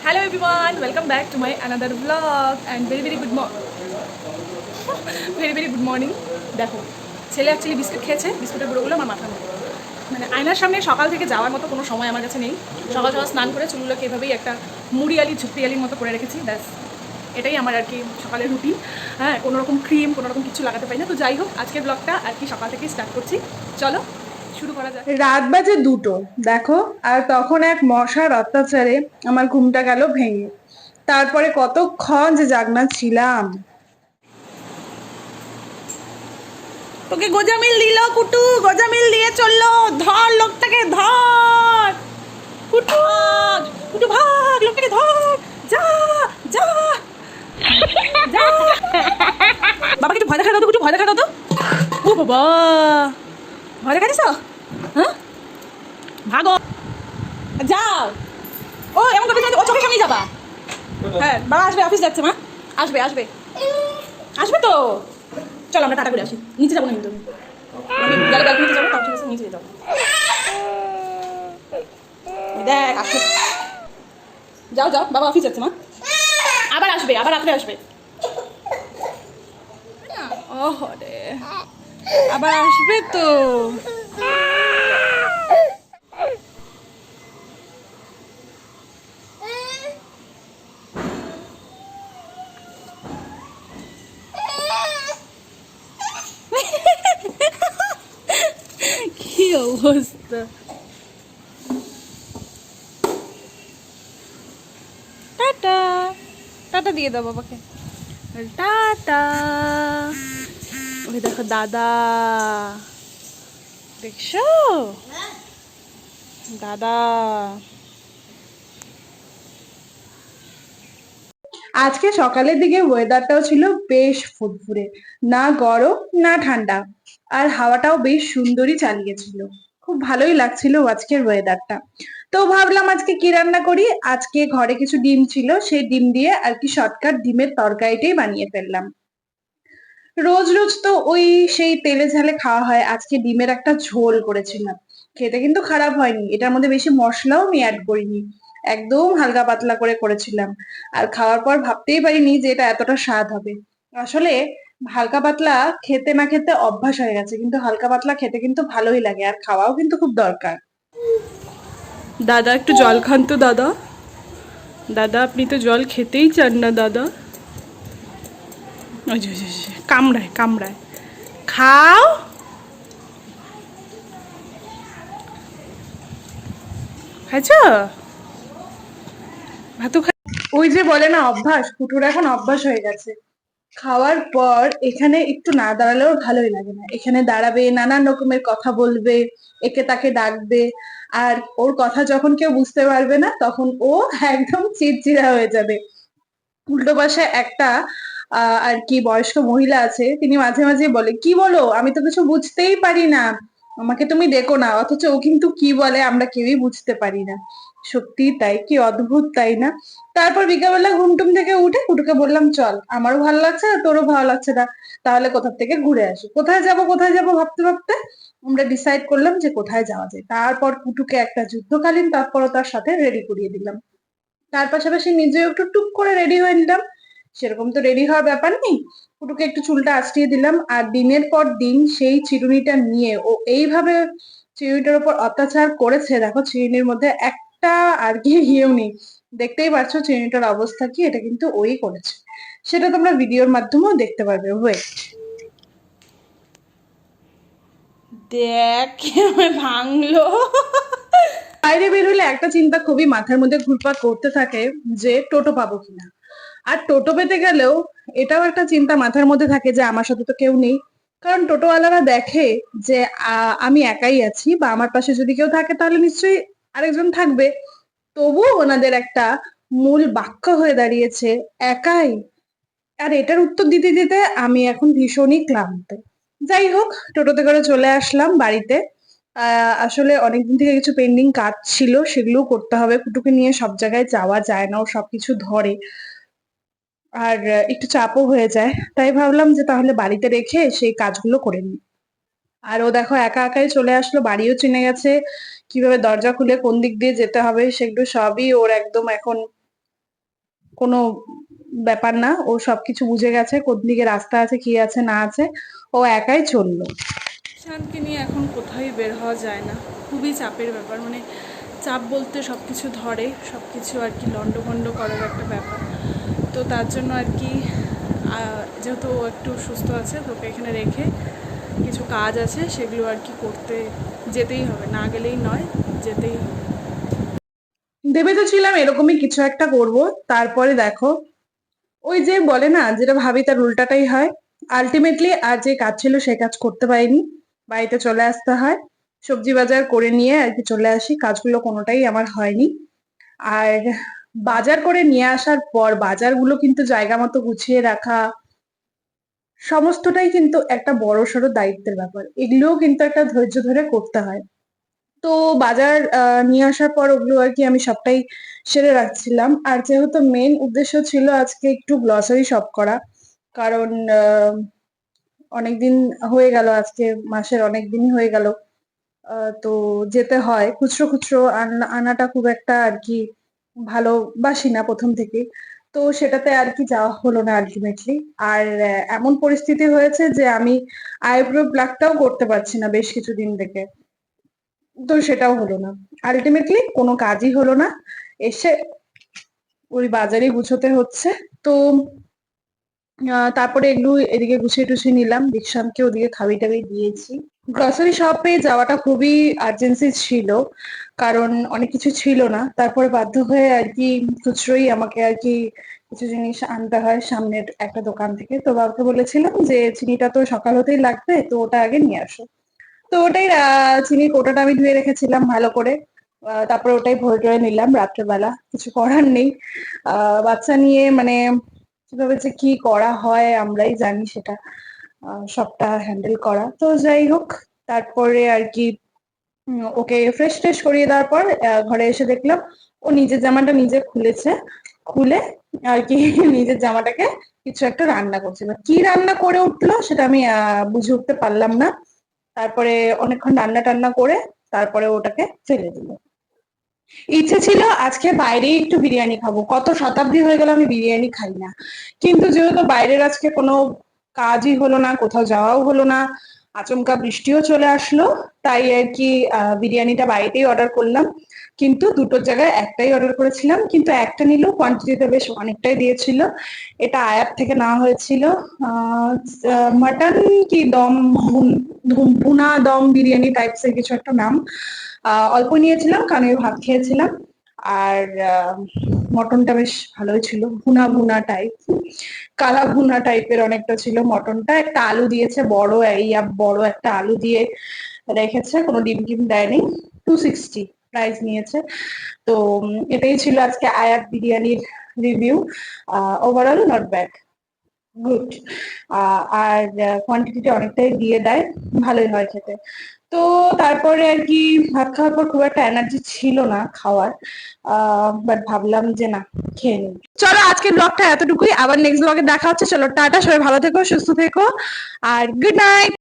Hello everyone, welcome back to my another vlog and very good very good morning. দেখো ছেলে actually biscuit খেয়েছে, বিস্কুটের গুঁড়োগুলো আমার মাথার মধ্যে, মানে আয়নার সামনে সকাল থেকে যাওয়ার মতো কোনো সময় আমার কাছে নেই। সকাল সকাল স্নান করে চুলগুলোকে এভাবেই একটা মুড়িয়ালি ঝুপড়িয়ালির মতো করে রেখেছি, ব্যাস এটাই আমার আর কি সকালের রুটিন। হ্যাঁ, কোনো রকম ক্রিম কোনো রকম কিছু লাগাতে পারি না। তো যাই হোক, আজকের ব্লগটা আর কি সকাল থেকেই স্টার্ট করছি, চলো শুরু করা যায়। রাত বাজে 2টো, দেখো। আর তখন এক মশার অত্যাচারে আমার ঘুমটা গেল ভেঙে। তারপরে কতক্ষণ যে জাগনা ছিলাম। তোকে গোজামিল দিল কুটু, গোজামিল দিয়ে চললো, ধর লোকটাকে ধর কুটু, কুটু ভাগ, লোকটাকে ধর, যা যা যা। বাবা কিছু ভয় দেখা দাও তো, কুটু ভয় দেখা দাও তো। ও বাবা, ভয় দেখা দিস? হ্যাঁ, ভাগো, যাও। ও এমন করবে, ও চোখের সামনেই যাবা। হ্যাঁ, বাবা আসবে, অফিস যাচ্ছে, মা আসবে আসবে আসবে তো। চলো আমরা টাটা করে আসি, নিচে যাবো না কিন্তু আমি গেলে ব্যালকনিতে যাবো, তাও ঠিক আছে, নিচে যাবো। দেখ আসবে, যাও যাও, বাবা অফিস যাচ্ছে, মা আবার আসবে, আবার রাত্রে আসবে। ওহ রে, আবার আসবে তো। কি অবস্থা, টাটা, টাটা দিয়ে দাও বাবাকে, টাটা। ওই দেখো দাদা, দেখছো দাদা। আজকে সকালের দিকে ওয়েদারটাও ছিল বেশ ফুরফুরে, না গরম না ঠান্ডা। আর হাওয়াটাও বেশ সুন্দরই চালিয়েছিল। খুব ভালোই লাগছিল আজকের ওয়েদারটা। তো ভাবলাম আজকে কি রান্না করি। আজকে ঘরে কিছু ডিম ছিল, সেই ডিম দিয়ে আর কি শর্টকাট ডিমের তরকারিটাই বানিয়ে ফেললাম। রোজ রোজ তো ওই সেই তেলে ঝালে খাওয়া হয়, আজকে ডিমের একটা ঝোল করেছিলাম। খেতে কিন্তু খারাপ হয়নি, এটার মধ্যে বেশি মশলাও আমি অ্যাড করিনি। একদম হালকা পাতলা করে করেছিলাম। আর খাওয়ার পর ভাবতেই পারিনি যে এটা এতটা স্বাদ হবে। আসলে হালকা পাতলা খেতে না খেতে অভ্যাস হয়ে গেছে, কিন্তু হালকা পাতলা খেতে কিন্তু ভালোই লাগে, আর খাওয়াও কিন্তু খুব দরকার। দাদা একটু জল খান তো দাদা, দাদা আপনি তো জল খেতেই চান না দাদা। ওই যে, ওই যে, ওই যে, কামড়ায় কামড়ায়, খাও, খাইছ ভাতু খাই। ওই যে বলে না অভ্যাস, কুটুর এখন অভ্যাস হয়ে গেছে। খাওয়ার পর এখানে একটু না দাঁড়ালেও ভালোই লাগে না, এখানে দাঁড়াবে, নানান রকমের কথা বলবে, একে তাকে ডাকবে। আর ওর কথা যখন কেউ বুঝতে পারবে না, তখন ও একদম চিড়চিড়া হয়ে যাবে। উল্টো পাশে একটা আর কি বয়স্ক মহিলা আছে, তিনি মাঝে মাঝে বলে, কি বলো, আমি তো কিছু বুঝতেই পারি না, আমাকে তুমি দেখো না। অথচ ও কিন্তু কি বলে আমরা কেউই বুঝতে পারি না। সত্যি তাই, কি অদ্ভুত তাই না? তারপর বিকালবেলা ঘুম টুম থেকে উঠে কুটুকে বললাম, চল, আমারও ভালো লাগছে না, তোরও ভালো লাগছে না, তাহলে কোথা থেকে ঘুরে আসি। কোথায় যাব ভাবতে ভাবতে আমরা ডিসাইড করলাম যে কোথায় যাওয়া যায়। তারপর কুটুকে একটা যুদ্ধকালীন তৎপরতার সাথে রেডি করিয়ে দিলাম। তার পাশাপাশি নিজেও একটু টুক করে রেডি হয়ে নিলাম। সেরকম তো রেডি হওয়ার ব্যাপার নেই, কুটুকে একটু চুলটা আঁচড়িয়ে দিলাম। আর দিনের পর দিন সেই চিরুনিটা নিয়ে ও এইভাবে চিরুনিটার উপর অত্যাচার করেছে, দেখো চিরুনির মধ্যে একটা আর কি ইয়েও নেই। দেখতেই পাচ্ছ চিরুনিটার অবস্থা কি, এটা কিন্তু ওই করেছে। সেটা তোমরা ভিডিওর মাধ্যমেও দেখতে পারবে। ওয়েট, দেখ আমায় ভাঙলো। বাইরে বের হলে একটা চিন্তা খুবই মাথার মধ্যে ঘুরপাক করতে থাকে, যে টোটো পাবো কিনা। আর টোটো পেতে গেলেও এটাও একটা চিন্তা মাথার মধ্যে থাকে যে আমার সাথে তো কেউ নেই। কারণ টোটোওয়ালারা দেখে যে আমি একাই আছি, বা আমার পাশে যদি কেউ থাকে তাহলে নিশ্চয়ই আরেকজন থাকবে। তবুও ওনাদের একটা মূল বাক্য হয়ে দাঁড়িয়েছে, একাই। আর এটার উত্তর দিতে দিতে আমি এখন ভীষণই ক্লান্ত। যাই হোক, টোটোতে করে চলে আসলাম বাড়িতে। আসলে অনেকদিন থেকে কিছু পেন্ডিং কাজ ছিল, সেগুলো করতে হবে। কুটুকে নিয়ে সব জায়গায় যাওয়া যায় না, ও সবকিছু ধরে। আর একটু চাপও হয়ে যায়, তাই ভাবলাম যে তাহলে বাড়িতে রেখে সেই কাজগুলো করে নিই। আর ও দেখো একা একাই চলে আসলো, বাড়িও চিনে গেছে, কিভাবে দরজা খুলে কোন দিক দিয়ে যেতে হবে সেগুলো সবই ওর একদম এখন কোনো ব্যাপার না, ও সবকিছু বুঝে গেছে কোন দিকে রাস্তা আছে, কি আছে না আছে, ও একাই চললো। শানকে নিয়ে এখন কোথায় বের হওয়া যায় না, খুবই চাপের ব্যাপার, মানে চাপ বলতে সব কিছু ধরে, সব কিছু আর কি লন্ডভন্ড করার একটা ব্যাপার। তো তার জন্য আর কি যেহেতু ও একটু সুস্থ আছে, তোকে এখানে রেখে কিছু কাজ আছে সেগুলো আর কি করতে যেতেই হবে, না গেলেই নয়, যেতেই হবে। ভেবে তো ছিলাম এরকমই কিছু একটা করব, তারপরে দেখো ওই যে বলে না, যেটা ভাবি তার উল্টাটাই হয়। আলটিমেটলি আর যে কাজ ছিল সে কাজ করতে পারিনি, বাড়িতে চলে আসতে হয়, সবজি বাজার করে নিয়ে আর কি চলে আসি, কাজগুলো কোনোটাই আমার হয়নি। আর বাজার করে নিয়ে আসার পর বাজারগুলো কিন্তু জায়গা মতো গুছিয়ে রাখা সমস্তটাই কিন্তু একটা বড়সড় দায়িত্বের ব্যাপার, এগুলোও কিন্তু একটা ধৈর্য ধরে করতে হয়। তো বাজার নিয়ে আসার পর ওগুলো আর কি আমি সবটাই সেরে রাখছিলাম। আর যেহেতু মেন উদ্দেশ্য ছিল আজকে একটু গ্লসারি শপ করা, কারণ অনেকদিন হয়ে গেল, আজকে মাসের অনেক দিনই হয়ে গেল, তো যেতে হয়, খুচরো খুচরো আনাটা খুব একটা আর কি ভালোবাসি না প্রথম থেকে। তো সেটাতে আর কি যাওয়া হলো না আলটিমেটলি। আর এমন পরিস্থিতি হয়েছে যে আমি আইব্রো প্লাকটাও করতে পারছি না বেশ কিছুদিন থেকে, তো সেটাও হলো না, আলটিমেটলি কোনো কাজই হলো না, এসে ওই বাজারে গুছোতে হচ্ছে। তো তারপরে এগুলো এদিকে গুছিয়ে টুছিয়ে নিলাম, দীক্ষান্তকে ওদিকে খাবি টাবি দিয়েছি। গ্রসারি শপে যাওয়াটা খুবই আর্জেন্সি ছিল, কারণ অনেক কিছু ছিল না, তারপরে বাধ্য হয়ে আর কি খুচরোই আমাকে আর কি কিছু জিনিস আনতে হয় সামনের একটা দোকান থেকে। তো বাবাকে বলেছিলাম যে চিনিটা তো সকাল হতেই লাগবে, তো ওটা আগে নিয়ে আসো। তো ওটাই চিনির কৌটাটা আমি ধুয়ে রেখেছিলাম ভালো করে, তারপরে ওটাই ভরে টরে নিলাম রাত্রেবেলা, কিছু করার নেই। বাচ্চা নিয়ে মানে কিভাবে যে কি করা হয় আমরাই জানি সেটা, সবটা হ্যান্ডেল করা। তো যাই হোক, তারপরে আর কি ওকে ফ্রেশ ট্রেশ করিয়ে দেওয়ার পর ঘরে এসে দেখলাম ও নিজের জামাটা নিজে খুলেছে, খুলে আর কি নিজের জামাটাকে কিছু একটা রান্না করছে, এবার কি রান্না করে উঠলো সেটা আমি বুঝে উঠতে পারলাম না। তারপরে অনেকক্ষণ রান্না টান্না করে তারপরে ওটাকে ফেলে দিল। ইচ্ছে ছিল আজকে বাইরেই একটু বিরিয়ানি খাবো, কত শতাব্দী হয়ে গেল আমি বিরিয়ানি খাই না, কিন্তু যেহেতু বাইরের আজকে কোনো কাজই হলো না, কোথাও যাওয়াও হলো না, আচমকা বৃষ্টিও চলে আসলো, তাই আর কি বিরিয়ানিটা বাড়িতেই অর্ডার করলাম। কিন্তু দুটোর জায়গায় একটাই অর্ডার করেছিলাম, কিন্তু একটা নিলেও কোয়ান্টিটিতে বেশ অনেকটাই দিয়েছিল। এটা আয়াত থেকে নেওয়া হয়েছিল, মাটন কি দম ভুনা দম বিরিয়ানি টাইপস এর কিছু একটা নাম। অল্প নিয়েছিলাম কারণ আমি ভাত খেয়েছিলাম। আর মটনটা বেশ ভালোই ছিল, ভুনা ভুনা টাইপ, কালা ভুনা টাইপের অনেকটা ছিল মটনটা। একটা আলু দিয়েছে বড়, বড় একটা আলু দিয়ে রেখেছে, কোনো ডিম টিম দেয়নি। 260 প্রাইস নিয়েছে। তো এটাই ছিল আজকে আয়াত বিরিয়ানির review. Overall not bad, good. আর কোয়ান্টিটিটা অনেকটাই দিয়ে দেয়, ভালোই হয় খেতে। তো তারপরে আর কি ভাত খাওয়ার পর খুব একটা এনার্জি ছিল না খাওয়ার, বাট ভাবলাম যে না, খেয়ে নিই। চলো আজকের ব্লগটা এতটুকুই, আবার নেক্সট ব্লগে দেখা হচ্ছে। চলো টাটা, সবাই ভালো থেকো, সুস্থ থেকো, আর গুড নাইট।